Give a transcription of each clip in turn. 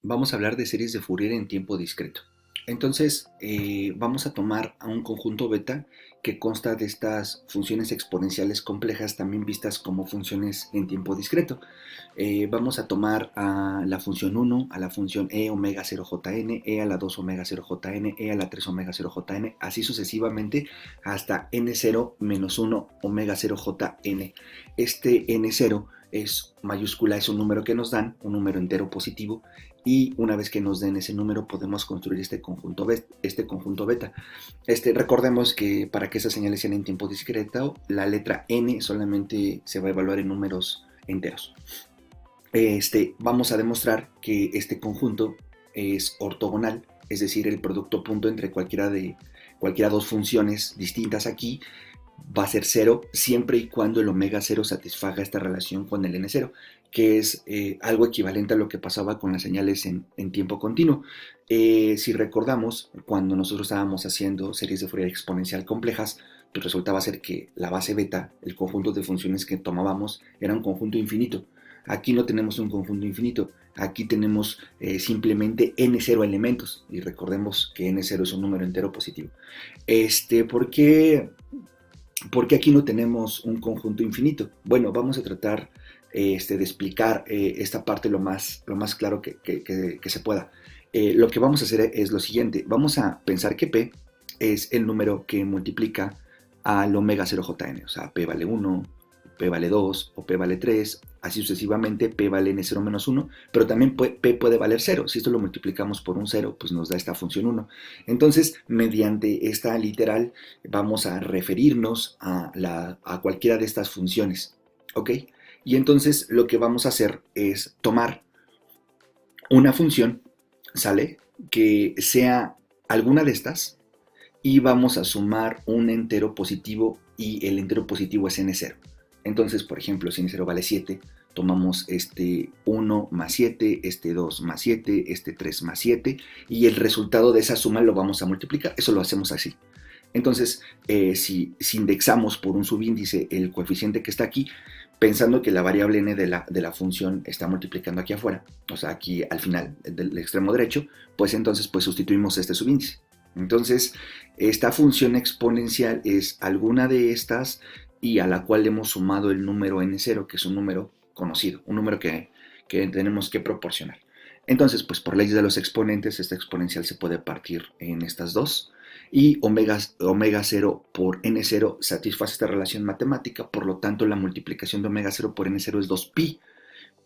Vamos a hablar de series de Fourier en tiempo discreto. Entonces, vamos a tomar a un conjunto beta que consta de estas funciones exponenciales complejas, también vistas como funciones en tiempo discreto. Vamos a tomar a la función 1, a la función e omega 0jn, e a la 2 omega 0jn, e a la 3 omega 0jn, así sucesivamente hasta n0 menos 1 omega 0jn. Este n0 es mayúscula, es un número que nos dan, un número entero positivo, y una vez que nos den ese número podemos construir este conjunto beta. Recordemos que para que esas señales sean en tiempo discreto, la letra n solamente se va a evaluar en números enteros. Vamos a demostrar que este conjunto es ortogonal, es decir, el producto punto entre cualquiera dos funciones distintas aquí va a ser 0 siempre y cuando el omega 0 satisfaga esta relación con el n0, que es algo equivalente a lo que pasaba con las señales en tiempo continuo. Si recordamos, cuando nosotros estábamos haciendo series de Fourier exponencial complejas, pues resultaba ser que la base beta, el conjunto de funciones que tomábamos, era un conjunto infinito. Aquí no tenemos un conjunto infinito, aquí tenemos simplemente n0 elementos, y recordemos que n0 es un número entero positivo. ¿Por qué aquí no tenemos un conjunto infinito? Bueno, vamos a tratar de explicar esta parte lo más claro que se pueda. Lo que vamos a hacer es lo siguiente. Vamos a pensar que P es el número que multiplica al omega 0jn. O sea, P vale 1, P vale 2 o P vale 3. Así sucesivamente, P vale n0 menos 1. Pero también P puede valer 0. Si esto lo multiplicamos por un 0, pues nos da esta función 1. Entonces, mediante esta literal, vamos a referirnos a cualquiera de estas funciones. ¿Ok? Y entonces lo que vamos a hacer es tomar una función, ¿sale? Que sea alguna de estas y vamos a sumar un entero positivo y el entero positivo es n0. Entonces, por ejemplo, si n0 vale 7, tomamos este 1 más 7, este 2 más 7, este 3 más 7 y el resultado de esa suma lo vamos a multiplicar. Eso lo hacemos así. Entonces, si indexamos por un subíndice el coeficiente que está aquí, pensando que la variable n de la función está multiplicando aquí afuera, o sea, aquí al final del extremo derecho, pues entonces pues sustituimos este subíndice. Entonces, esta función exponencial es alguna de estas y a la cual hemos sumado el número n0, que es un número conocido, un número que tenemos que proporcionar. Entonces, pues por ley de los exponentes, esta exponencial se puede partir en estas dos y omega 0 por n0 satisface esta relación matemática, por lo tanto la multiplicación de omega 0 por n0 es 2pi,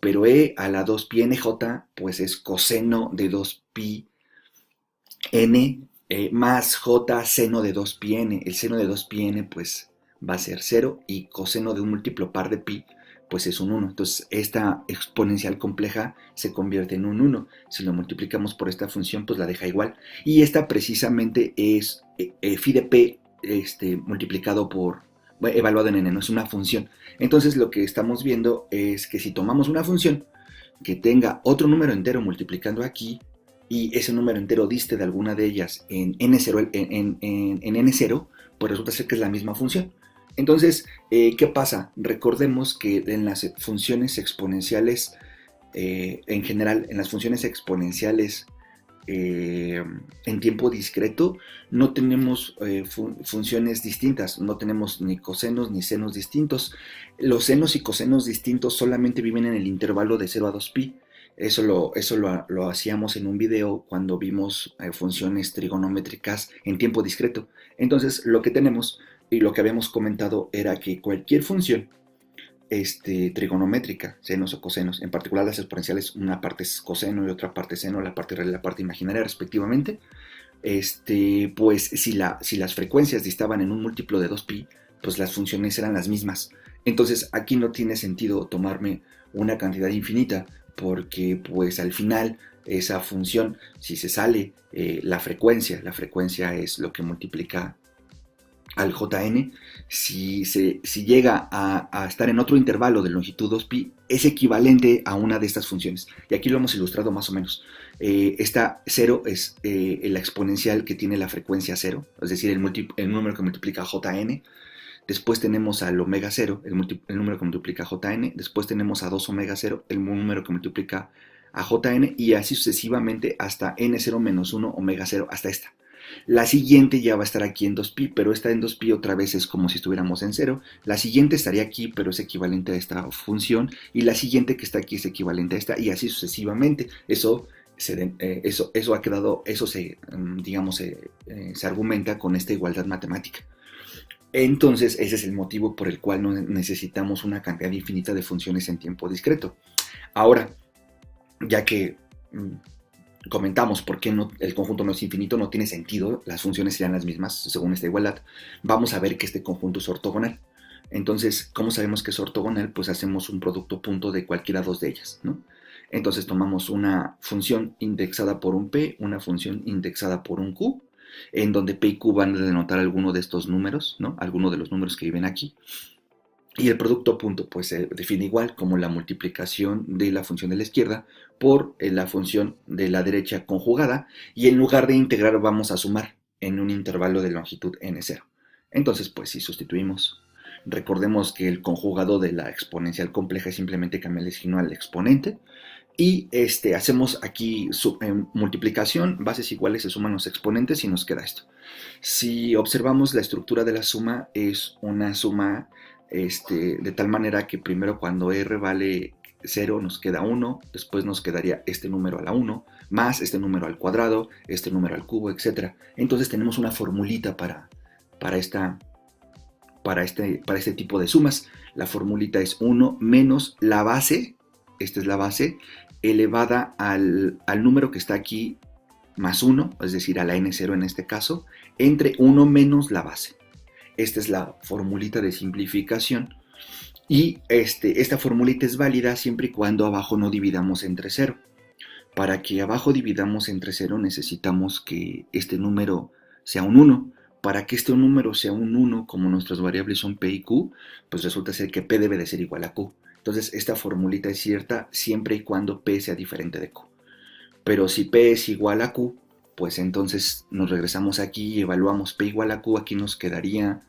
pero e a la 2pi nj pues es coseno de 2pi n más j seno de 2pi n. El seno de 2pi n pues va a ser 0 y coseno de un múltiplo par de pi pues es un 1. Entonces esta exponencial compleja se convierte en un 1. Si lo multiplicamos por esta función pues la deja igual. Y esta precisamente es phi de p multiplicado por, bueno, evaluado en n, no es una función. Entonces lo que estamos viendo es que si tomamos una función que tenga otro número entero multiplicando aquí, y ese número entero diste de alguna de ellas en n0, en n0, pues resulta ser que es la misma función. Entonces, ¿qué pasa? Recordemos que en las funciones exponenciales, en general, en las funciones exponenciales en tiempo discreto, no tenemos funciones distintas, no tenemos ni cosenos ni senos distintos. Los senos y cosenos distintos solamente viven en el intervalo de 0 a 2pi. Eso lo hacíamos en un video cuando vimos funciones trigonométricas en tiempo discreto. Entonces, lo que tenemos y lo que habíamos comentado era que cualquier función trigonométrica, senos o cosenos, en particular las exponenciales, una parte es coseno y otra parte seno, la parte real y la parte imaginaria respectivamente, pues si las frecuencias distaban en un múltiplo de 2pi, pues las funciones eran las mismas. Entonces aquí no tiene sentido tomarme una cantidad infinita, porque pues al final esa función, si se sale la frecuencia es lo que multiplica al jn, si llega a estar en otro intervalo de longitud 2pi, es equivalente a una de estas funciones. Y aquí lo hemos ilustrado más o menos. Esta 0 es la exponencial que tiene la frecuencia 0, es decir, el número que multiplica jn. Después tenemos al omega 0, el número que multiplica jn. Después tenemos a 2 omega 0, el número que multiplica a Jn y así sucesivamente hasta n0 menos 1 omega 0 hasta esta. La siguiente ya va a estar aquí en 2pi, pero esta en 2pi otra vez es como si estuviéramos en 0. La siguiente estaría aquí, pero es equivalente a esta función. Y la siguiente que está aquí es equivalente a esta, y así sucesivamente. Eso ha quedado, eso se, digamos, se argumenta con esta igualdad matemática. Entonces, ese es el motivo por el cual no necesitamos una cantidad infinita de funciones en tiempo discreto. Ahora, ya que comentamos por qué el conjunto no es infinito, no tiene sentido, las funciones serían las mismas según esta igualdad, vamos a ver que este conjunto es ortogonal. Entonces, ¿cómo sabemos que es ortogonal? Pues hacemos un producto punto de cualquiera dos de ellas, ¿no? Entonces tomamos una función indexada por un p, una función indexada por un q, en donde p y q van a denotar alguno de estos números, ¿no? Alguno de los números que viven aquí. Y el producto punto pues se define igual como la multiplicación de la función de la izquierda por la función de la derecha conjugada, y en lugar de integrar vamos a sumar en un intervalo de longitud n0. Entonces pues si sustituimos, recordemos que el conjugado de la exponencial compleja es simplemente cambiar el signo al exponente, y hacemos aquí multiplicación, bases iguales se suman los exponentes y nos queda esto. Si observamos la estructura de la suma, es una suma de tal manera que primero cuando r vale 0 nos queda 1, después nos quedaría este número a la 1, más este número al cuadrado, este número al cubo, etc. Entonces tenemos una formulita para este tipo de sumas. La formulita es 1 menos la base, esta es la base, elevada al número que está aquí más 1, es decir, a la n0 en este caso, entre 1 menos la base. Esta es la formulita de simplificación, y esta formulita es válida siempre y cuando abajo no dividamos entre 0. Para que abajo dividamos entre 0 necesitamos que este número sea un 1. Para que este número sea un 1, como nuestras variables son p y q, pues resulta ser que p debe de ser igual a q. Entonces esta formulita es cierta siempre y cuando p sea diferente de q. Pero si p es igual a q, pues entonces nos regresamos aquí y evaluamos p igual a q. Aquí nos quedaría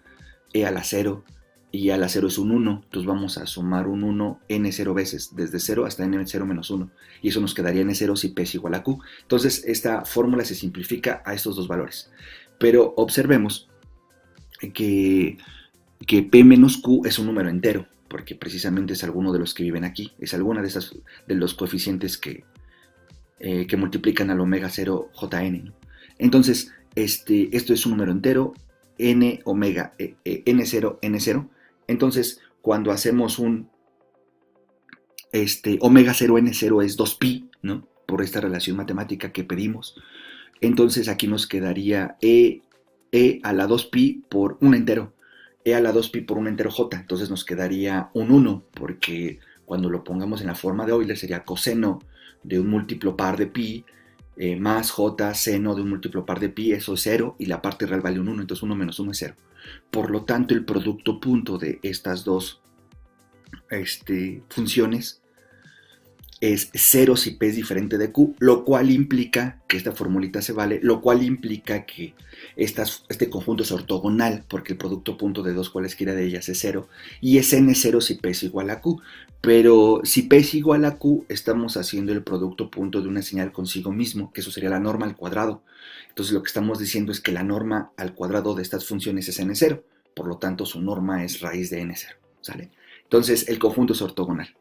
e a la 0, y a la 0 es un 1, entonces vamos a sumar un 1 n0 veces, desde 0 hasta n0 menos 1, y eso nos quedaría n0 si p es igual a q. Entonces esta fórmula se simplifica a estos dos valores. Pero observemos que p menos q es un número entero, porque precisamente es alguno de los que viven aquí, es alguna de los coeficientes que multiplican al omega 0 jn, ¿no? Entonces, esto es un número entero, n omega n0 n0. Entonces, cuando hacemos un omega 0 n0 es 2pi, ¿no? Por esta relación matemática que pedimos. Entonces aquí nos quedaría e a la 2pi por un entero, e a la 2pi por un entero j. Entonces nos quedaría un 1, porque cuando lo pongamos en la forma de Euler sería coseno de un múltiplo par de pi más j seno de un múltiplo par de pi, eso es 0, y la parte real vale un 1, entonces 1 menos 1 es 0. Por lo tanto, el producto punto de estas dos funciones es 0 si p es diferente de q, lo cual implica que esta formulita se vale, lo cual implica que este conjunto es ortogonal, porque el producto punto de dos cualesquiera de ellas es 0, y es n0 si p es igual a q. Pero si p es igual a q, estamos haciendo el producto punto de una señal consigo mismo, que eso sería la norma al cuadrado. Entonces lo que estamos diciendo es que la norma al cuadrado de estas funciones es n0, por lo tanto su norma es raíz de n0, ¿sale? Entonces el conjunto es ortogonal.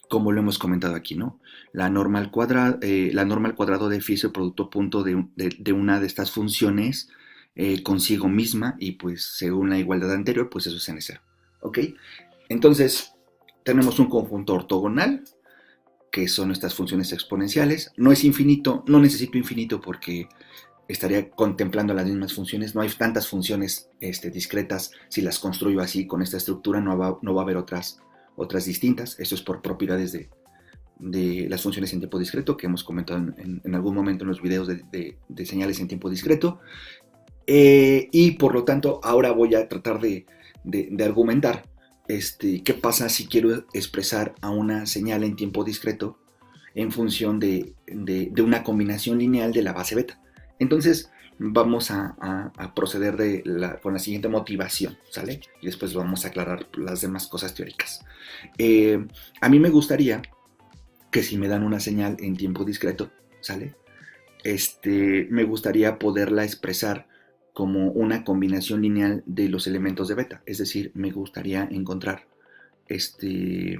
Como lo hemos comentado aquí, ¿no? La norma al cuadrado de phi es el producto punto de una de estas funciones consigo misma, y pues según la igualdad anterior, pues eso es n0, ¿ok? Entonces, tenemos un conjunto ortogonal, que son estas funciones exponenciales. No es infinito, no necesito infinito porque estaría contemplando las mismas funciones. No hay tantas funciones discretas. Si las construyo así, con esta estructura, no va a haber otras distintas. Esto es por propiedades de las funciones en tiempo discreto, que hemos comentado en algún momento en los videos de señales en tiempo discreto. Y por lo tanto, ahora voy a tratar de argumentar qué pasa si quiero expresar a una señal en tiempo discreto en función de una combinación lineal de la base beta. Entonces vamos a proceder con la siguiente motivación, ¿sale? Y después vamos a aclarar las demás cosas teóricas. A mí me gustaría que si me dan una señal en tiempo discreto, ¿sale? Me gustaría poderla expresar como una combinación lineal de los elementos de beta. Es decir, me gustaría encontrar este,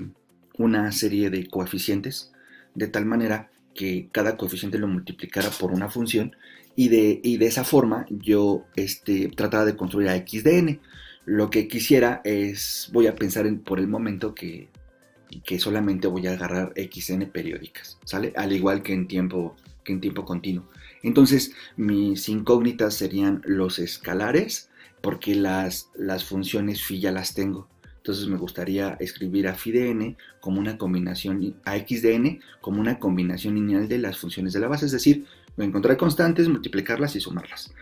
una serie de coeficientes de tal manera que cada coeficiente lo multiplicara por una función y de esa forma yo tratara de construir a x de n. Lo que quisiera es, voy a pensar por el momento que solamente voy a agarrar xn periódicas, ¿sale? Al igual que en tiempo continuo. Entonces, mis incógnitas serían los escalares, porque las funciones phi ya las tengo. Entonces me gustaría escribir a phi de n como una combinación, a x de n como una combinación lineal de las funciones de la base, es decir, voy a encontrar constantes, multiplicarlas y sumarlas.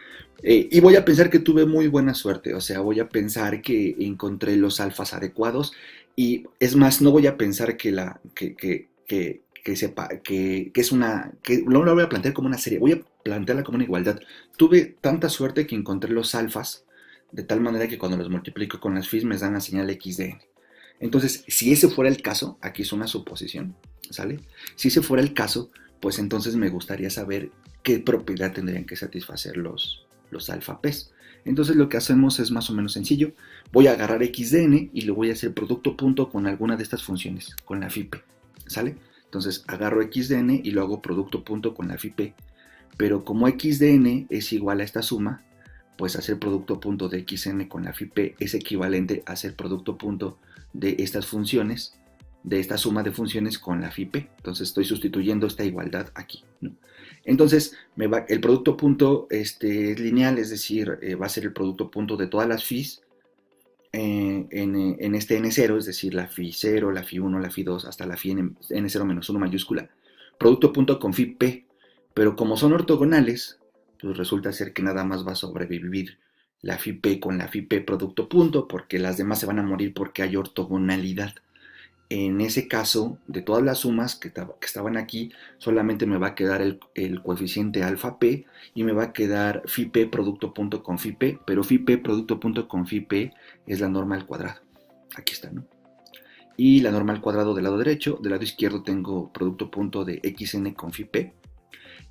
Y voy a pensar que tuve muy buena suerte, o sea, voy a pensar que encontré los alfas adecuados y es más, no voy a pensar que sepa, que es una, que no lo voy a plantear como una serie, voy a plantearla como una igualdad. Tuve tanta suerte que encontré los alfas de tal manera que cuando los multiplico con las phis me dan la señal x de n. Entonces, si ese fuera el caso, aquí es una suposición, ¿sale? Si ese fuera el caso, pues entonces me gustaría saber qué propiedad tendrían que satisfacer los alfa p's. Entonces lo que hacemos es más o menos sencillo. Voy a agarrar x de n y le voy a hacer producto punto con alguna de estas funciones, con la phi p, ¿sale? Entonces agarro x de n y lo hago producto punto con la phi p. Pero como x de n es igual a esta suma, pues hacer producto punto de xn con la phi p es equivalente a hacer producto punto de estas funciones, de esta suma de funciones con la phi p. Entonces estoy sustituyendo esta igualdad aquí, ¿no? Entonces el producto punto es lineal, es decir, va a ser el producto punto de todas las phis en este n0, es decir, la phi 0, la phi 1, la phi 2, hasta la phi n0 menos 1 mayúscula. Producto punto con phi p, pero como son ortogonales, pues resulta ser que nada más va a sobrevivir la phi p con la phi p producto punto, porque las demás se van a morir porque hay ortogonalidad. En ese caso, de todas las sumas que estaban aquí, solamente me va a quedar el coeficiente alfa p y me va a quedar phi p producto punto con phi p, pero phi p producto punto con phi p es la norma al cuadrado. Aquí está, ¿no? Y la norma al cuadrado del lado derecho, del lado izquierdo tengo producto punto de xn con phi p,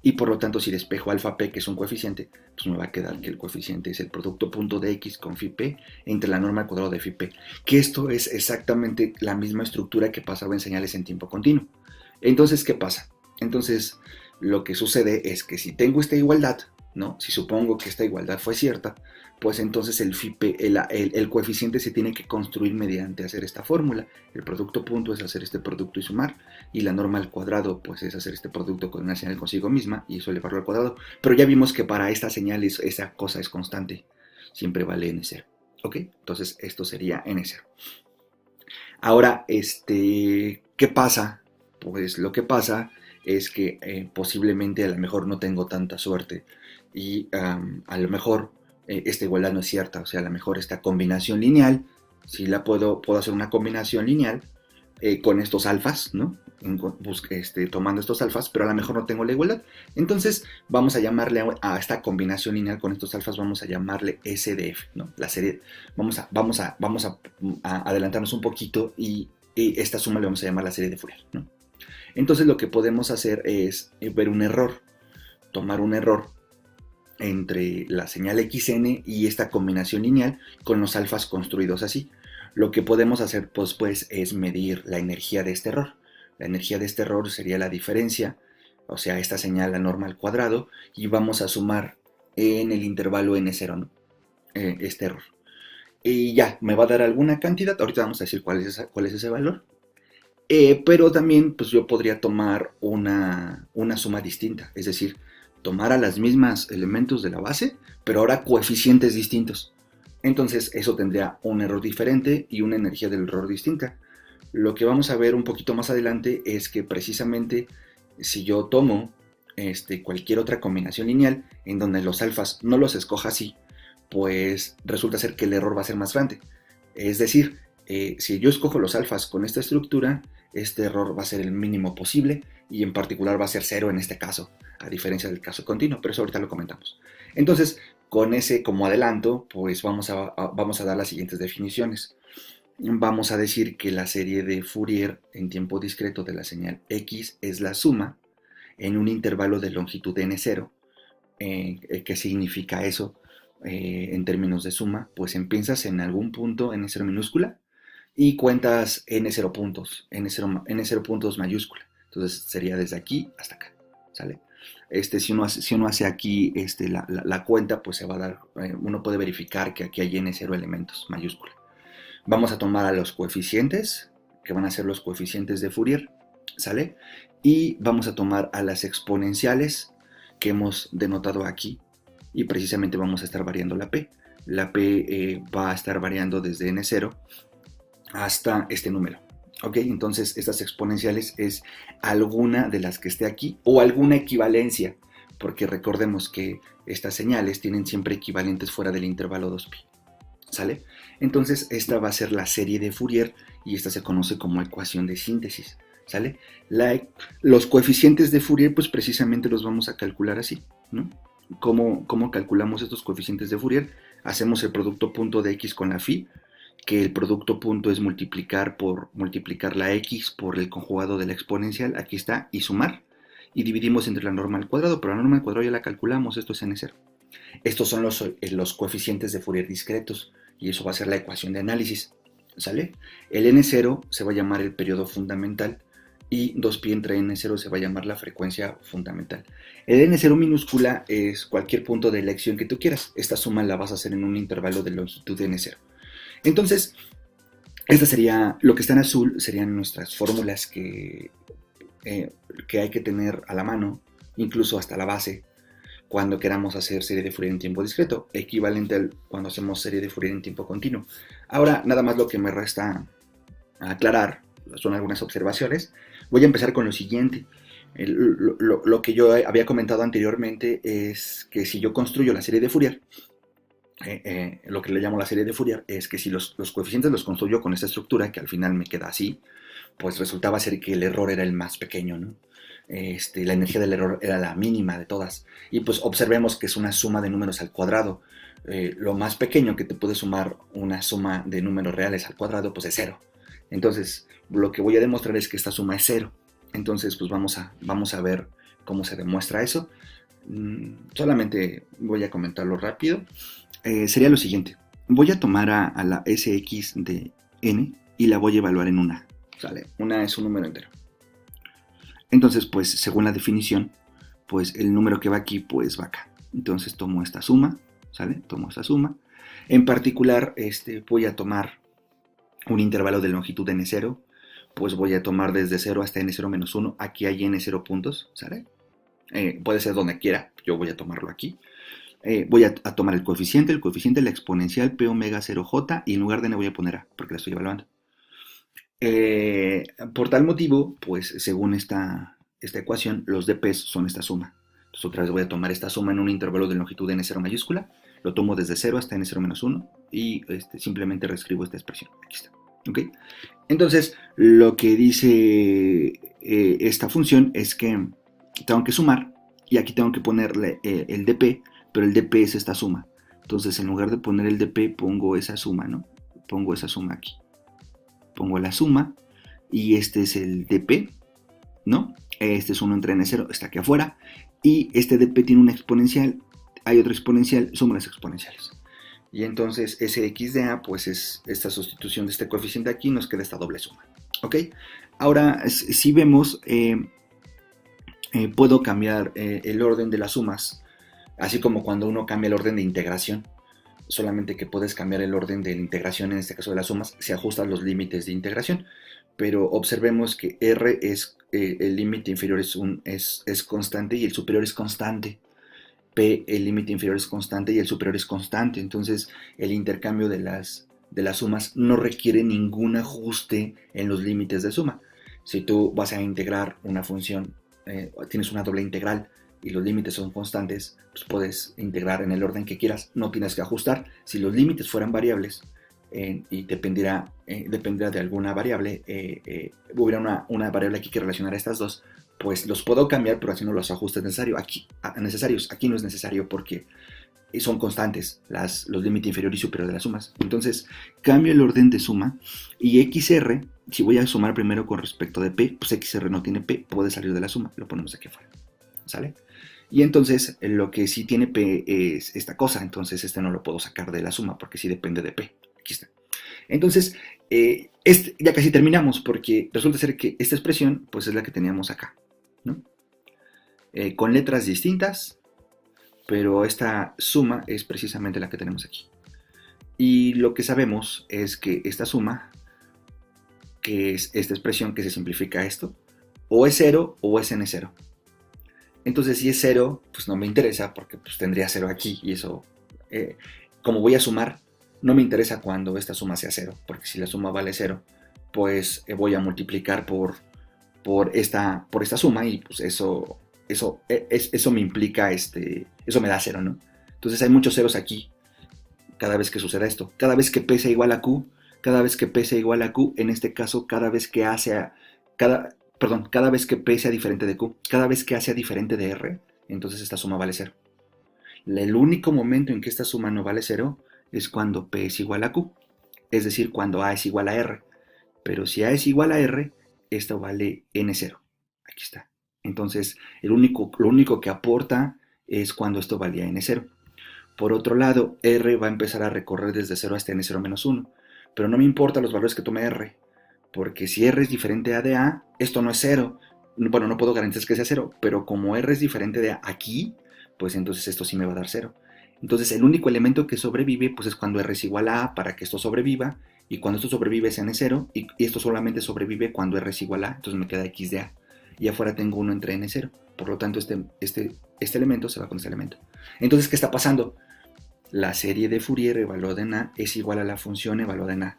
y por lo tanto si despejo alfa p, que es un coeficiente, pues me va a quedar que el coeficiente es el producto punto de x con phi p entre la norma al cuadrado de phi p, que esto es exactamente la misma estructura que pasaba en señales en tiempo continuo. Entonces, ¿qué pasa? Entonces, lo que sucede es que si tengo esta igualdad, ¿no? Si supongo que esta igualdad fue cierta, pues entonces el phi p, el coeficiente se tiene que construir mediante hacer esta fórmula. El producto punto es hacer este producto y sumar, y la norma al cuadrado pues es hacer este producto con una señal consigo misma y eso elevarlo al cuadrado. Pero ya vimos que para esta señal esa cosa es constante, siempre vale n0. ¿Ok? Entonces esto sería n0. Ahora, ¿qué pasa? Pues lo que pasa es que posiblemente a lo mejor no tengo tanta suerte y a lo mejor esta igualdad no es cierta, o sea, a lo mejor esta combinación lineal, si la puedo hacer una combinación lineal con estos alfas, ¿no? Tomando estos alfas, pero a lo mejor no tengo la igualdad. Entonces vamos a llamarle a esta combinación lineal con estos alfas, vamos a llamarle SDF, ¿no? La serie, vamos a adelantarnos un poquito y esta suma le vamos a llamar la serie de Fourier, ¿no? Entonces lo que podemos hacer es ver un error, tomar un error entre la señal xn y esta combinación lineal con los alfas construidos así. Lo que podemos hacer pues es medir la energía de este error. La energía de este error sería la diferencia, o sea, esta señal, la norma al cuadrado, y vamos a sumar en el intervalo n0, ¿no? Este error. Y ya, me va a dar alguna cantidad, ahorita vamos a decir cuál es ese valor. Pero también pues yo podría tomar una suma distinta, es decir, tomar a las mismas elementos de la base, pero ahora coeficientes distintos. Entonces eso tendría un error diferente y una energía del error distinta. Lo que vamos a ver un poquito más adelante es que precisamente si yo tomo cualquier otra combinación lineal en donde los alfas no los escoja así, pues resulta ser que el error va a ser más grande. Es decir, si yo escojo los alfas con esta estructura, este error va a ser el mínimo posible y en particular va a ser 0 en este caso, a diferencia del caso continuo, pero eso ahorita lo comentamos. Entonces, con ese como adelanto, pues vamos a dar las siguientes definiciones. vamos a decir que la serie de Fourier en tiempo discreto de la señal X es la suma en un intervalo de longitud n0. ¿Qué significa eso en términos de suma? Pues empiezas en algún punto n0 minúscula y cuentas n0 puntos, n0 puntos mayúscula. Entonces sería desde aquí hasta acá, ¿sale? Si uno hace aquí la cuenta, pues se va a dar, uno puede verificar que aquí hay n0 elementos mayúscula. Vamos a tomar a los coeficientes, que van a ser los coeficientes de Fourier, ¿sale? Y vamos a tomar a las exponenciales que hemos denotado aquí, y precisamente vamos a estar variando la P. La P va a estar variando desde n0 hasta este número. ¿Ok? Entonces estas exponenciales es alguna de las que esté aquí o alguna equivalencia, porque recordemos que estas señales tienen siempre equivalentes fuera del intervalo 2pi. ¿Sale? Entonces esta va a ser la serie de Fourier y esta se conoce como ecuación de síntesis. ¿Sale? Los coeficientes de Fourier pues precisamente los vamos a calcular así, ¿no? ¿Cómo calculamos estos coeficientes de Fourier? Hacemos el producto punto de x con la phi, que el producto punto es multiplicar la x por el conjugado de la exponencial, aquí está, y sumar, y dividimos entre la norma al cuadrado, pero la norma al cuadrado ya la calculamos, esto es n0. Estos son los coeficientes de Fourier discretos, y eso va a ser la ecuación de análisis, ¿sale? El n0 se va a llamar el periodo fundamental, y 2pi entre n0 se va a llamar la frecuencia fundamental. El n0 minúscula es cualquier punto de elección que tú quieras. Esta suma la vas a hacer en un intervalo de longitud de n0. Entonces, esta sería, lo que está en azul serían nuestras fórmulas que hay que tener a la mano, incluso hasta la base, cuando queramos hacer serie de Fourier en tiempo discreto, equivalente al cuando hacemos serie de Fourier en tiempo continuo. Ahora, nada más lo que me resta aclarar son algunas observaciones. Voy a empezar con lo siguiente. Lo que yo había comentado anteriormente es que si yo construyo la serie de Fourier, lo que le llamo la serie de Fourier es que si los coeficientes los construyo con esta estructura, que al final me queda así, pues resultaba ser que el error era el más pequeño, ¿no? La energía del error era la mínima de todas. Y pues observemos que es una suma de números al cuadrado. Lo más pequeño que te puede sumar una suma de números reales al cuadrado, pues es 0. Entonces, lo que voy a demostrar es que esta suma es 0. Entonces, pues vamos a ver cómo se demuestra eso. Solamente voy a comentarlo rápido. Sería lo siguiente. Voy a tomar a la Sx de n y la voy a evaluar en una. ¿Sale? Una es un número entero. Entonces, pues, según la definición, pues el número que va aquí, pues va acá. Entonces tomo esta suma, ¿sale? Tomo esta suma. En particular, voy a tomar un intervalo de longitud n0, pues voy a tomar desde 0 hasta n0 menos 1. Aquí hay n0 puntos, ¿sale? Puede ser donde quiera, yo voy a tomarlo aquí. Voy a tomar el coeficiente, la exponencial p omega 0j, y en lugar de n voy a poner a, porque la estoy evaluando. Por tal motivo, pues según esta ecuación, los dp's son esta suma. Entonces otra vez voy a tomar esta suma en un intervalo de longitud de n0 mayúscula, lo tomo desde 0 hasta n0 menos 1 y simplemente reescribo esta expresión. Aquí está. ¿Okay? Entonces, lo que dice esta función es que tengo que sumar y aquí tengo que ponerle el dp, pero el dp es esta suma. Entonces, en lugar de poner el dp, pongo esa suma, ¿no? Pongo esa suma aquí. Pongo la suma y este es el dp, ¿no? Este es 1 entre n0, está aquí afuera. Y este dp tiene una exponencial, hay otra exponencial, sumo las exponenciales. Y entonces Sx de A, pues es esta sustitución de este coeficiente aquí, nos queda esta doble suma. ¿Ok? Ahora, si vemos, puedo cambiar el orden de las sumas, así como cuando uno cambia el orden de integración, solamente que puedes cambiar el orden de la integración, en este caso de las sumas, se ajustan los límites de integración. Pero observemos que R es, el límite inferior es constante y el superior es constante. P, el límite inferior es constante y el superior es constante. Entonces, el intercambio de las sumas no requiere ningún ajuste en los límites de suma. Si tú vas a integrar una función, tienes una doble integral y los límites son constantes, pues puedes integrar en el orden que quieras, no tienes que ajustar. Si los límites fueran variables y dependerá de alguna variable, hubiera una variable aquí que relacionara estas dos, pues los puedo cambiar, pero haciendo los ajustes necesarios. Aquí no es necesario porque son constantes los límites inferior y superior de las sumas. Entonces, cambio el orden de suma y XR, si voy a sumar primero con respecto de P, pues XR no tiene P, puede salir de la suma, lo ponemos aquí afuera, ¿sale? Y entonces, lo que sí tiene P es esta cosa, entonces este no lo puedo sacar de la suma porque sí depende de P. Aquí está. Entonces, ya casi terminamos porque resulta ser que esta expresión, pues es la que teníamos acá, ¿no? Con letras distintas, pero esta suma es precisamente la que tenemos aquí. Y lo que sabemos es que esta suma, que es esta expresión que se simplifica a esto, o es 0 o es n0. Entonces si es 0, pues no me interesa porque pues tendría 0 aquí y eso, como voy a sumar, no me interesa cuando esta suma sea 0, porque si la suma vale 0, pues voy a multiplicar por esta suma y pues eso me implica, eso me da 0, ¿no? Entonces hay muchos ceros aquí cada vez que suceda esto. Cada vez que P sea igual a Q, en este caso, cada vez que P sea diferente de Q, cada vez que A sea diferente de R, entonces esta suma vale 0. El único momento en que esta suma no vale 0 es cuando P es igual a Q, es decir, cuando A es igual a R. Pero si A es igual a R, esto vale N0. Aquí está. Entonces, lo único que aporta es cuando esto valía N0. Por otro lado, R va a empezar a recorrer desde 0 hasta N0 menos 1. Pero no me importan los valores que tome R, porque si R es diferente a de A, esto no es 0. Bueno, no puedo garantizar que sea 0, pero como R es diferente de A aquí, pues entonces esto sí me va a dar 0. Entonces el único elemento que sobrevive pues es cuando R es igual a A para que esto sobreviva, y cuando esto sobrevive es N0, y esto solamente sobrevive cuando R es igual a A, entonces me queda X de A. Y afuera tengo 1 entre N0, por lo tanto este elemento se va con este elemento. Entonces, ¿qué está pasando? La serie de Fourier evaluada en A es igual a la función evaluada en A.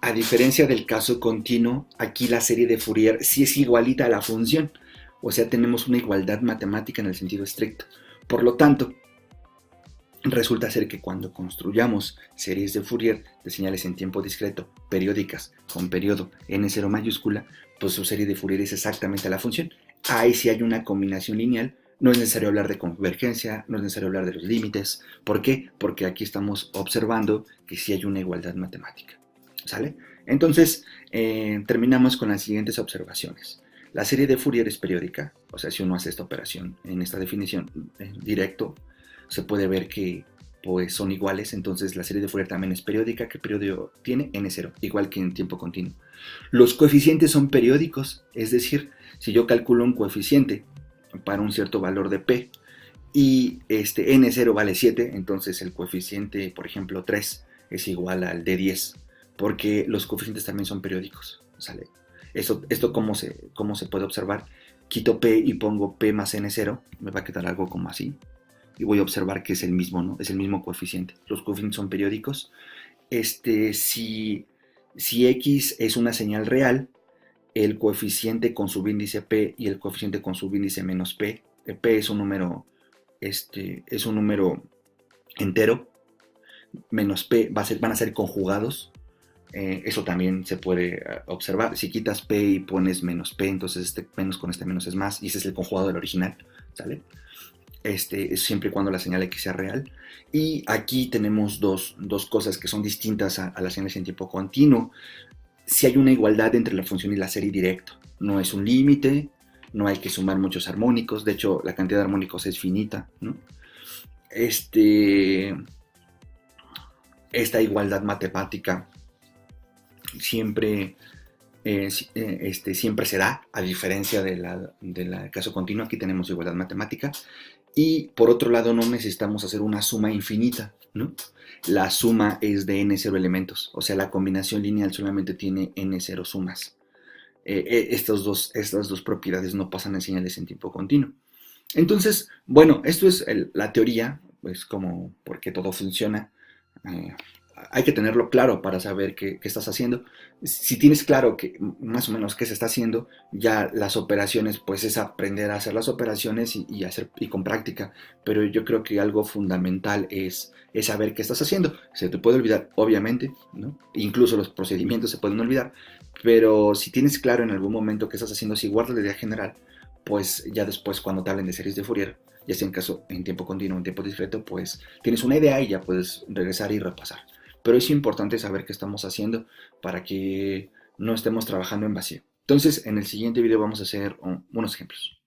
A diferencia del caso continuo, aquí la serie de Fourier sí es igualita a la función, o sea, tenemos una igualdad matemática en el sentido estricto. Por lo tanto, resulta ser que cuando construyamos series de Fourier de señales en tiempo discreto, periódicas, con periodo n0 mayúscula, pues su serie de Fourier es exactamente la función. Ahí sí hay una combinación lineal. No es necesario hablar de convergencia, no es necesario hablar de los límites. ¿Por qué? Porque aquí estamos observando que sí hay una igualdad matemática. ¿Sale? Entonces, terminamos con las siguientes observaciones. La serie de Fourier es periódica, o sea, si uno hace esta operación en esta definición directo, se puede ver que pues, son iguales. Entonces la serie de Fourier también es periódica. ¿Qué periodo tiene? N0, igual que en tiempo continuo. Los coeficientes son periódicos, es decir, si yo calculo un coeficiente para un cierto valor de P y N0 vale 7, entonces el coeficiente, por ejemplo, 3 es igual al de 10, porque los coeficientes también son periódicos, ¿sale? Esto ¿cómo se puede observar? Quito P y pongo P más N0, me va a quedar algo como así, y voy a observar que es el mismo, ¿no? Es el mismo coeficiente. Los coeficientes son periódicos. Si X es una señal real, el coeficiente con subíndice P y el coeficiente con subíndice menos P. P es un número, entero, menos P van a ser conjugados. Eso también se puede observar. Si quitas P y pones menos P, entonces este menos con este menos es más, y ese es el conjugado del original, ¿sale? Siempre y cuando la señal X sea real. Y aquí tenemos dos cosas que son distintas a las señales en tiempo continuo. Si hay una igualdad entre la función y la serie directo, no es un límite, no hay que sumar muchos armónicos, de hecho la cantidad de armónicos es finita, ¿no? Esta igualdad matemática siempre se da, a diferencia del caso continuo. Aquí tenemos igualdad matemática. Y por otro lado, no necesitamos hacer una suma infinita, ¿no? La suma es de n0 elementos, o sea, la combinación lineal solamente tiene n0 sumas. Estas dos propiedades no pasan en señales en tiempo continuo. Entonces, bueno, esto es la teoría, pues como porque todo funciona. Hay que tenerlo claro para saber qué estás haciendo. Si tienes claro que más o menos qué se está haciendo, ya las operaciones, pues es aprender a hacer las operaciones y con práctica. Pero yo creo que algo fundamental es saber qué estás haciendo. Se te puede olvidar, obviamente, ¿no? Incluso los procedimientos se pueden olvidar, pero si tienes claro en algún momento qué estás haciendo, si guardas la idea general, pues ya después cuando te hablen de series de Fourier, ya sea en tiempo continuo o en tiempo discreto, pues tienes una idea y ya puedes regresar y repasar. Pero es importante saber qué estamos haciendo para que no estemos trabajando en vacío. Entonces, en el siguiente video vamos a hacer unos ejemplos.